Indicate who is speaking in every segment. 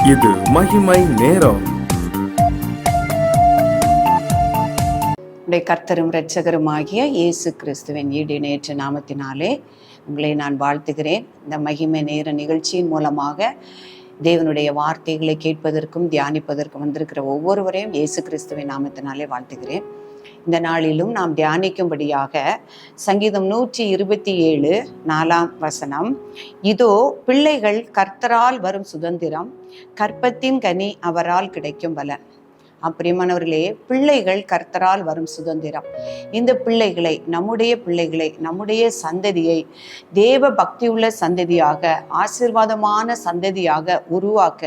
Speaker 1: இது மகிமை நேரம்.
Speaker 2: கர்த்தரும் இரட்சகருமாகிய இயேசு கிறிஸ்துவின் ஈடிணையற்ற நாமத்தினாலே உங்களை நான் வாழ்த்துகிறேன். இந்த மகிமை நேர நிகழ்ச்சியின் மூலமாக தேவனுடைய வார்த்தைகளை கேட்பதற்கும் தியானிப்பதற்கும் வந்திருக்கிற ஒவ்வொருவரையும் இயேசு கிறிஸ்துவின் நாமத்தினாலே வாழ்த்துகிறேன். இந்த நாளிலும் நாம் தியானிக்கும்படியாக சங்கீதம் 127:4 இதோ பிள்ளைகள் கர்த்தரால் வரும் சுதந்திரம், கற்பத்தின் கனி அவரால் கிடைக்கும் பலன். பிரியமானவர்களே, பிள்ளைகள் கர்த்தரால் வரும் சுதந்திரம். இந்த பிள்ளைகளை, நம்முடைய சந்ததியை தேவ பக்தியுள்ள சந்ததியாக, ஆசீர்வாதமான சந்ததியாக உருவாக்க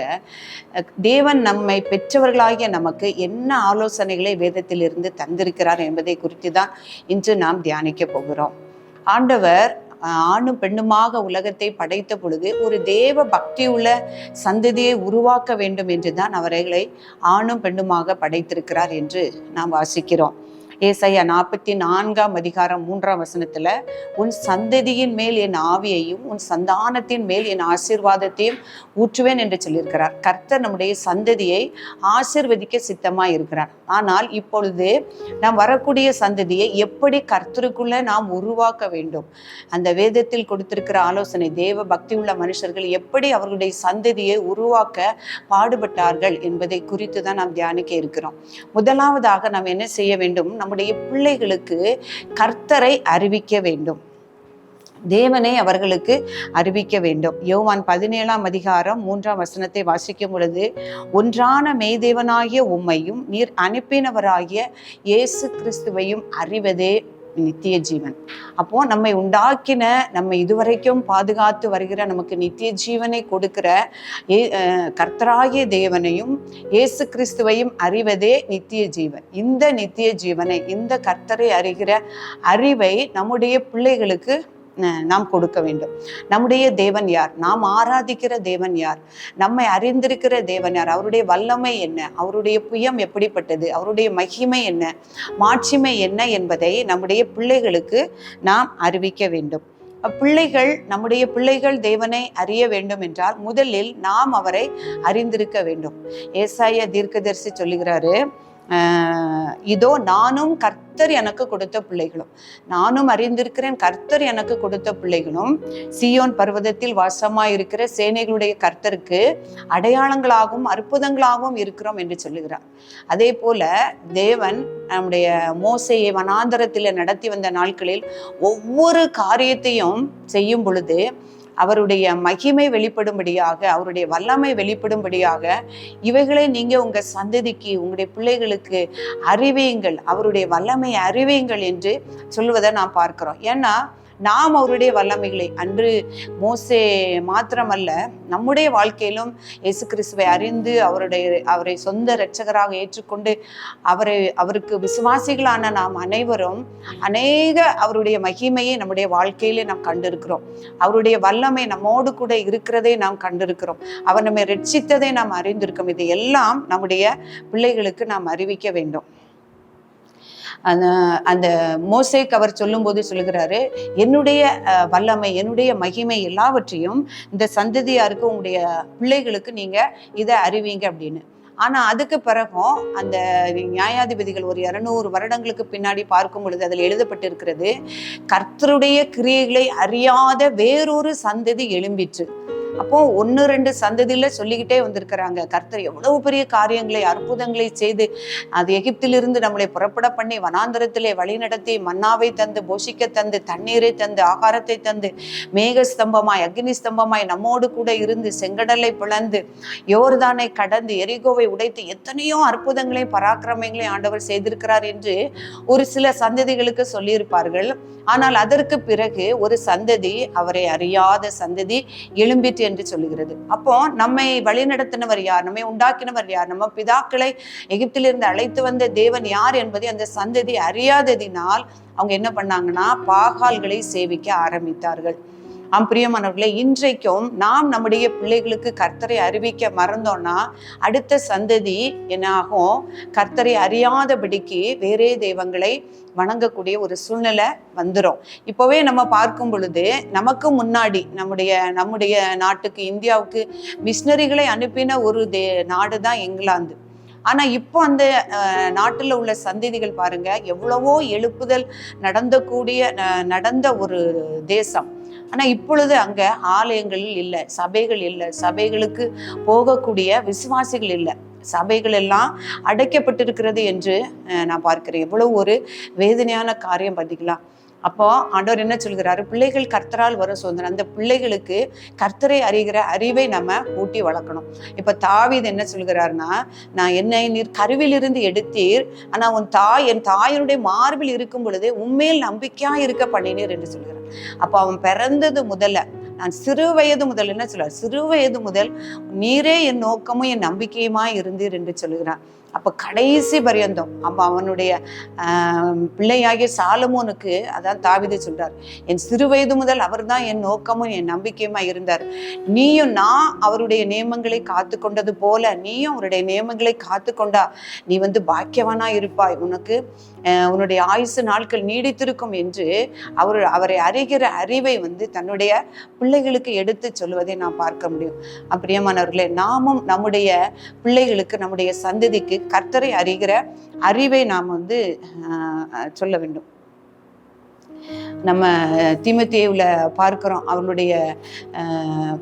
Speaker 2: தேவன் நம்மை பெற்றவர்களாகிய நமக்கு என்ன ஆலோசனைகளை வேதத்திலிருந்து தந்திருக்கிறார் என்பதை குறித்து தான் இன்று நாம் தியானிக்க போகிறோம். ஆண்டவர் ஆணும் பெண்ணுமாக உலகத்தை படைத்த பொழுது ஒரு தேவ பக்தியுள்ள சந்ததியை உருவாக்க வேண்டும் என்று தான் அவர்களை ஆணும் பெண்ணுமாக படைத்திருக்கிறார் என்று நாம் வாசிக்கிறோம். ஏசாயா 44:3 உன் சந்ததியின் மேல் என் ஆவியையும் உன் சந்தானத்தின் மேல் என் ஆசீர்வாதத்தையும் ஊற்றுவேன் என்று சொல்லியிருக்கிறார். கர்த்தர் நம்முடைய சந்ததியை ஆசீர்வதிக்க சித்தமாய் இருக்கிறார். ஆனால் இப்பொழுது நாம் வரக்கூடிய சந்ததியை எப்படி கர்த்தருக்குள்ள நாம் உருவாக்க வேண்டும், அந்த வேதத்தில் கொடுத்திருக்கிற ஆலோசனை, தேவ பக்தி உள்ள மனுஷர்கள் எப்படி அவர்களுடைய சந்ததியை உருவாக்க பாடுபட்டார்கள் என்பதை குறித்து தான் நாம் தியானிக்க இருக்கிறோம். முதலாவதாக நாம் என்ன செய்ய வேண்டும்? நம்முடைய பிள்ளைகளுக்கு கர்த்தரை அறிவிக்க வேண்டும், தேவனை அவர்களுக்கு அறிவிக்க வேண்டும். யோவான் 17:3 வாசிக்கும் பொழுது, ஒன்றான மெய்தேவனாகிய உம்மையும் நீர் அனுப்பினவராகிய இயேசு கிறிஸ்துவையும் அறிவதே நித்திய ஜீவன். அப்போ நம்மை உண்டாக்கின, நம்ம இதுவரைக்கும் பாதுகாத்து வருகிற, நமக்கு நித்திய ஜீவனை கொடுக்கிற கர்த்தராகிய தேவனையும் இயேசு கிறிஸ்துவையும் அறிவதே நித்திய ஜீவன். இந்த நித்திய ஜீவனை, இந்த கர்த்தரை அறிகிற அறிவை நம்முடைய பிள்ளைகளுக்கு நாம் கொடுக்க வேண்டும். நம்முடைய தேவன் யார்? நாம் ஆராதிக்கிற தேவன் யார்? நம்மை அறிந்திருக்கிற தேவன் யார்? அவருடைய வல்லமை என்ன? அவருடைய புயம் எப்படிப்பட்டது? அவருடைய மகிமை என்ன, மாட்சிமை என்ன என்பதை நம்முடைய பிள்ளைகளுக்கு நாம் அறிவிக்க வேண்டும். நம்முடைய பிள்ளைகள் தேவனை அறிய வேண்டும் என்றால் முதலில் நாம் அவரை அறிந்திருக்க வேண்டும். ஏசாயா தீர்க்கதரிசி சொல்லுகிறாரு, இதோ நானும் கர்த்தர் எனக்கு கொடுத்த பிள்ளைகளும், நானும் அறிந்திருக்கிறேன் கர்த்தர் எனக்கு கொடுத்த பிள்ளைகளும் சீயோன் பர்வதத்தில் வாசமாயிருக்கிற சேனைகளுடைய கர்த்தருக்கு அடையாளங்களாகவும் அற்புதங்களாகவும் இருக்கிறோம் என்று சொல்லுகிறார். அதே போல தேவன் நம்முடைய மோசேயை வனாந்தரத்தில் நடத்தி வந்த நாட்களில் ஒவ்வொரு காரியத்தையும் செய்யும் பொழுது அவருடைய மகிமை வெளிப்படும்படியாக, அவருடைய வல்லமை வெளிப்படும்படியாக இவைகளை நீங்க உங்க சந்ததிக்கு, உங்களுடைய பிள்ளைகளுக்கு அறிவியுங்கள், அவருடைய வல்லமை அறிவியுங்கள் என்று சொல்வதை நாம் பார்க்கிறோம். ஏன்னா நாம் அவருடைய வல்லமைகளை, அன்று மோசே மாத்திரமல்ல, நம்முடைய வாழ்க்கையிலும் இயேசு கிறிஸ்துவை அறிந்து அவரை சொந்த இரட்சகராக ஏற்றுக்கொண்டு அவருக்கு விசுவாசிகளான நாம் அனைவரும் அநேக அவருடைய மகிமையை நம்முடைய வாழ்க்கையிலே நாம் கண்டிருக்கிறோம். அவருடைய வல்லமை நம்மோடு கூட இருக்கிறதை நாம் கண்டிருக்கிறோம். அவர் நம்மை ரட்சித்ததை நாம் அறிந்திருக்கிறோம். இதையெல்லாம் நம்முடைய பிள்ளைகளுக்கு நாம் அறிவிக்க வேண்டும். அந்த மோசேக்கு அவர் சொல்லும் போது சொல்லுகிறாரு, என்னுடைய வல்லமை, என்னுடைய மகிமை எல்லாவற்றையும் இந்த சந்ததியாருக்கு, உங்களுடைய பிள்ளைகளுக்கு நீங்க இதை அறிவிங்க அப்படின்னு. ஆனா அதுக்கு பிறகும் அந்த நியாயாதிபதிகள் ஒரு 200 வருடங்களுக்கு பின்னாடி பார்க்கும் பொழுது அதில் எழுதப்பட்டிருக்கிறது, கர்த்தருடைய கிரியைகளை அறியாத வேறொரு சந்ததி எழும்பிற்று. அப்போ 1-2 சந்ததியில சொல்லிக்கிட்டே வந்திருக்கிறாங்க, கர்த்தர் எவ்வளவு பெரிய காரியங்களை, அற்புதங்களை செய்து, அது எகிப்திலிருந்து நம்மளை புறப்பட பண்ணி வனாந்தரத்திலே வழி நடத்தி மன்னாவை தந்து, போஷிக்க தந்து, தண்ணீரை தந்து, ஆகாரத்தை தந்து, மேக ஸ்தம்பமாய் அக்னி ஸ்தம்பமாய் நம்மோடு கூட இருந்து, செங்கடலை பிளந்து, யோர்தானை கடந்து, எரிகோவை உடைத்து, எத்தனையோ அற்புதங்களையும் பராக்கிரமங்களையும் ஆண்டவர் செய்திருக்கிறார் என்று ஒரு சில சந்ததிகளுக்கு சொல்லியிருப்பார்கள். ஆனால் அதற்கு பிறகு ஒரு சந்ததி, அவரை அறியாத சந்ததி எழும்பிற்று என்று சொல்லுகிறது. அப்போ நம்மை வழிநடத்தினவர் யார்? நம்மை உண்டாக்கினவர் யார்? நம்ம பிதாக்களை எகிப்திலிருந்து அழைத்து வந்த தேவன் யார் என்பதை அந்த சந்ததி அறியாததினால் அவங்க என்ன பண்ணாங்கன்னா பாகால்களை சேவிக்க ஆரம்பித்தார்கள். பிரியமானவர்களே, இன்றைக்கும் நாம் நம்முடைய பிள்ளைகளுக்கு கர்த்தரை அறிவிக்க மறந்தோம்னா அடுத்த சந்ததி என்ன ஆகும்? கர்த்தரை அறியாதபடிக்கு வேறே தெய்வங்களை வணங்கக்கூடிய ஒரு சூழ்நிலை வந்துடும். இப்போவே நம்ம பார்க்கும் பொழுது நமக்கு முன்னாடி நம்முடைய நாட்டுக்கு, இந்தியாவுக்கு மிஷினரிகளை அனுப்பின ஒரு நாடு தான் இங்கிலாந்து. ஆனா இப்போ அந்த நாட்டுல உள்ள சந்ததிகள் பாருங்க, எவ்வளவோ எழுப்புதல் நடந்த ஒரு தேசம். ஆனா இப்பொழுது அங்க ஆலயங்கள் இல்லை, சபைகள் இல்லை, சபைகளுக்கு போகக்கூடிய விசுவாசிகள் இல்லை, சபைகள் எல்லாம் அடைக்கப்பட்டிருக்கிறது என்று நான் பார்க்கிறேன். எவ்வளவு ஒரு வேதனையான காரியம் பார்த்தீங்களா? அப்போ ஆண்டவர் என்ன சொல்கிறாரு? பிள்ளைகள் கர்த்தரால் வரும் சுதந்திரம். அந்த பிள்ளைகளுக்கு கர்த்தரை அறிகிற அறிவை நம்ம ஊட்டி வளர்க்கணும். இப்ப தாவீது என்ன சொல்கிறாருன்னா, நான் என்னை நீர் கருவிலிருந்து எடுத்தீர், ஆனா என் தாயினுடைய மார்பில் இருக்கும் பொழுதே உண்மையில் நம்பிக்கையா இருக்க பண்ணினீர் என்று சொல்கிறார். அப்ப அவன் பிறந்தது முதல்ல, நான் சிறு வயது முதல் என்ன சொல்றார்? சிறு வயது முதல் நீரே என் நோக்கமும் என் நம்பிக்கையுமாய் இருந்தீர் என்று சொல்கிறான். அப்ப கடைசி பரியந்தம் அவனுடைய பிள்ளையாகிய சாலமோனுக்கு அதான் தாவீது சொல்றார், என் சிறு வயது முதல் அவர் தான் என் நோக்கமும் என் நம்பிக்கையுமா இருந்தார். நீயும் நான் அவருடைய நியமங்களை காத்து கொண்டது போல நீயும் அவருடைய நியமங்களை காத்து கொண்டா நீ பாக்கியவானா இருப்பாய், உன்னுடைய ஆயுசு நாட்கள் நீடித்திருக்கும் என்று அவரை அறிகிற அறிவை தன்னுடைய பிள்ளைகளுக்கு எடுத்து சொல்வதை நாம் பார்க்க முடியும். பிரியமானவர்களே, நாமும் நம்முடைய பிள்ளைகளுக்கு, நம்முடைய சந்ததிக்கு கர்த்தரை அறிகிற அறிவை நாம் சொல்ல வேண்டும். நம்ம தீமோத்தேயுல பார்க்கிறோம், அவருடைய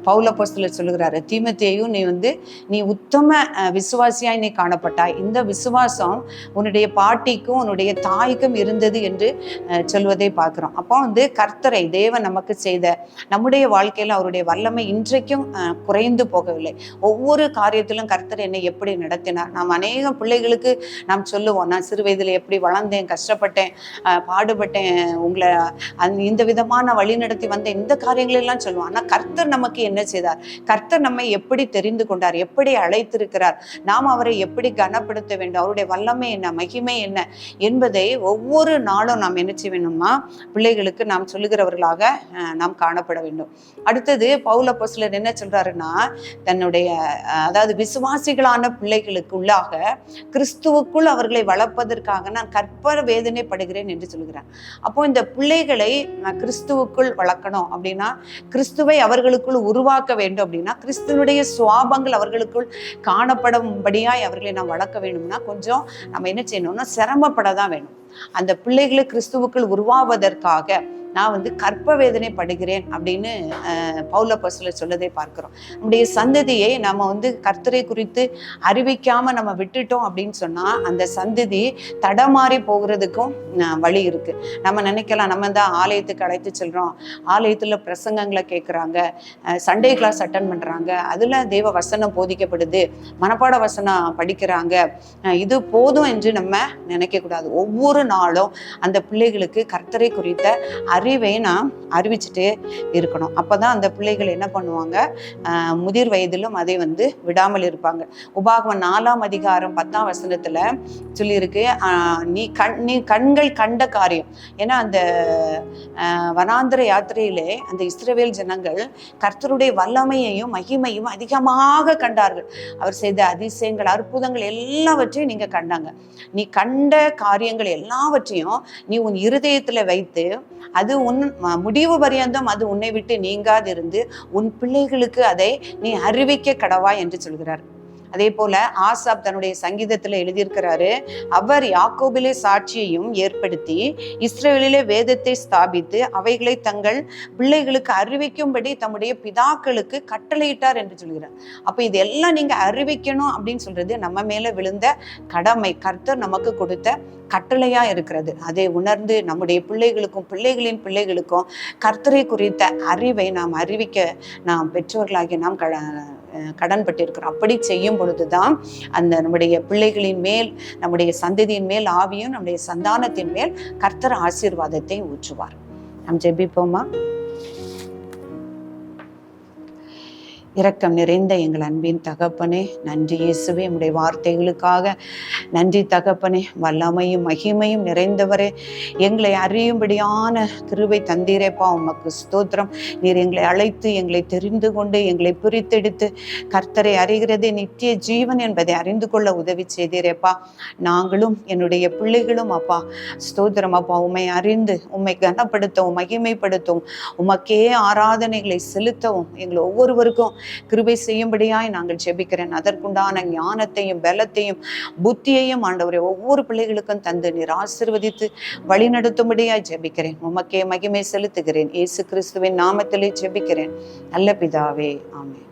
Speaker 2: பவுல் அப்போஸ்தலர் சொல்லுகிறாரு, தீமோத்தேயு நீ உத்தம விசுவாசியாய் நீ காணப்பட்டாய், இந்த விசுவாசம் உன்னுடைய பாட்டிக்கும் உன்னுடைய தாய்க்கும் இருந்தது என்று சொல்வதை பார்க்கிறோம். அப்போ கர்த்தரை தேவன் நமக்கு செய்த நம்முடைய வாழ்க்கையில அவருடைய வல்லமை இன்றைக்கும் குறைந்து போகவில்லை. ஒவ்வொரு காரியத்திலும் கர்த்தர் என்னை எப்படி நடத்தினார். நாம் அநேக பிள்ளைகளுக்கு நாம் சொல்லுவோம், நான் சிறு வயதுல எப்படி வளர்ந்தேன், கஷ்டப்பட்டேன், பாடுபட்டேன், உங்களை இந்த விதமான வழி நடத்தி வந்த இந்த காரியங்கள் எல்லாம் சொல்லுவோம். ஆனா கர்த்தர் நமக்கு என்ன செய்தார்? கர்த்தர் நம்மை எப்படி தெரிந்து கொண்டார், எப்படி அழைத்திருக்கிறார், நாம் அவரை எப்படி கனப்படுத்த வேண்டும், அவருடைய வல்லமை என்ன, மகிமை என்ன என்பதை ஒவ்வொரு நாளும் நாம் என்ன செய்ய வேண்டும்னா பிள்ளைகளுக்கு நாம் சொல்லுகிறவர்களாக நாம் காணப்பட வேண்டும். அடுத்தது பவுல் அப்போஸ்தலர் என்ன சொல்றாருன்னா, தன்னுடைய அதாவது விசுவாசிகளான பிள்ளைகளுக்கு உள்ளாக கிறிஸ்துவுக்குள் அவர்களை வளர்ப்பதற்காக நான் கற்பர வேதனைப்படுகிறேன் என்று சொல்கிறார். அப்போ இந்த பிள்ளைகளை நான் கிறிஸ்துவுக்குள் வளர்க்கணும் அப்படின்னா, கிறிஸ்துவை அவர்களுக்குள் உருவாக்க வேண்டும் அப்படின்னா, கிறிஸ்துவனுடைய சுவாபங்கள் அவர்களுக்குள் காணப்படும்படியாய் அவர்களை நான் வளர்க்க வேண்டும்னா கொஞ்சம் நம்ம என்ன செய்யணும்னா சிரமப்பட தான் வேணும். அந்த பிள்ளைகளை கிறிஸ்துவுக்குள் உருவாவதற்காக நான் கற்ப வேதனை படுகிறேன் அப்படின்னு பவுல் அப்போஸ்தலர் சொல்லதை பார்க்கிறோம். நம்முடைய சந்ததியை நம்ம கர்த்தரை குறித்து அறிவிக்காம நம்ம விட்டுட்டோம் அப்படின்னு சொன்னா அந்த சந்ததி தடமாறி போகிறதுக்கும் வழி இருக்கு. நம்ம நினைக்கலாம், நம்ம தான் ஆலயத்துக்கு அழைத்து செல்றோம், ஆலயத்துல பிரசங்கங்களை கேட்குறாங்க, சண்டே கிளாஸ் அட்டன் பண்றாங்க, அதுல தேவ வசனம் போதிக்கப்படுது, மனப்பாட வசனம் படிக்கிறாங்க, இது போதும் என்று நம்ம நினைக்க கூடாது. ஒவ்வொரு நாளும் அந்த பிள்ளைகளுக்கு கர்த்தரை குறித்த அறிவை நாம் அறிவிச்சுட்டே இருக்கணும். அப்பதான் அந்த பிள்ளைகள் என்ன பண்ணுவாங்க, முதிர் வயதிலும் அதை விடாமல் இருப்பாங்க. உபாகமம் 4ஆம் அதிகாரம் 10ஆம் வசனத்துல சொல்லியிருக்கு, நீ கண்கள் கண்ட காரியம். ஏன்னா அந்த வனாந்திர யாத்திரையிலே அந்த இஸ்ரவேல் ஜனங்கள் கர்த்தருடைய வல்லமையையும் மகிமையும் அதிகமாக கண்டார்கள். அவர் செய்த அதிசயங்கள், அற்புதங்கள் எல்லாவற்றையும் நீங்க கண்டாங்க. நீ கண்ட காரியங்கள் எல்லாவற்றையும் நீ உன் இருதயத்துல வைத்து அது உன் முடிவு பரியந்தம் அது உன்னை விட்டு நீங்காதிருந்து உன் பிள்ளைகளுக்கு அதை நீ அறிவிக்க கடவா என்று சொல்கிறார். அதே போல ஆசாப் தன்னுடைய சங்கீதத்துல எழுதியிருக்கிறாரு, அவர் யாக்கோபிலே சாட்சியையும் ஏற்படுத்தி இஸ்ரவேலிலே வேதத்தை ஸ்தாபித்து அவைகளை தங்கள் பிள்ளைகளுக்கு அறிவிக்கும்படி தம்முடைய பிதாக்களுக்கு கட்டளையிட்டார் என்று சொல்கிறார். அப்ப இதெல்லாம் நீங்க அறிவிக்கணும் அப்படின்னு சொல்றது நம்ம மேல விழுந்த கடமை, கர்த்தர் நமக்கு கொடுத்த கட்டளையா இருக்கிறது. அதை உணர்ந்து நம்முடைய பிள்ளைகளுக்கும் பிள்ளைகளின் பிள்ளைகளுக்கும் கர்த்தரை குறித்த அறிவை நாம் அறிவிக்க நாம் பெற்றோர்களாகிய நாம் கடன்பட்டிருக்கிறோம். அப்படி செய்யும் பொழுதுதான் அந்த நம்முடைய பிள்ளைகளின் மேல், நம்முடைய சந்ததியின் மேல் ஆவியும் நம்முடைய சந்தானத்தின் மேல் கர்த்தர் ஆசீர்வாதத்தை ஊற்றுவார். நாம் ஜெபிப்போமா? இரக்கம் நிறைந்த எங்கள் அன்பின் தகப்பனே, நன்றி இயேசுவே, உம்முடைய வார்த்தைகளுக்காக நன்றி தகப்பனே. வல்லமையும் மகிமையும் நிறைந்தவரே, எங்களை அறியும்படியான கிருபை தந்தீரேப்பா, உமக்கு ஸ்தோத்திரம். நீர் எங்களை அழைத்து எங்களை தெரிந்து கொண்டு எங்களை பிரித்தெடுத்து கர்த்தரை அறிகிறதே நித்திய ஜீவன் என்பதை அறிந்து கொள்ள உதவி செய்தீரேப்பா. நாங்களும் என்னுடைய பிள்ளைகளும் அப்பா ஸ்தோத்திரம் அப்பா, உம்மை அறிந்து உம்மை கனப்படுத்தவும் மகிமைப்படுத்தவும் உமக்கே ஆராதனைகளை செலுத்தவும் எங்களை ஒவ்வொருவருக்கும் கிருபை செய்யும்படியாய் நாங்கள் ஜெபிக்கிறேன். அதற்குண்டான ஞானத்தையும் பலத்தையும் புத்தியையும் ஆண்டவரே ஒவ்வொரு பிள்ளைகளுக்கும் தந்து நீர் ஆசீர்வதித்து வழி நடத்தும்படியாய் ஜெபிக்கிறேன். உமக்கே மகிமை செலுத்துகிறேன். இயேசு கிறிஸ்துவின் நாமத்திலே ஜெபிக்கிறேன் நல்ல பிதாவே, ஆமென்.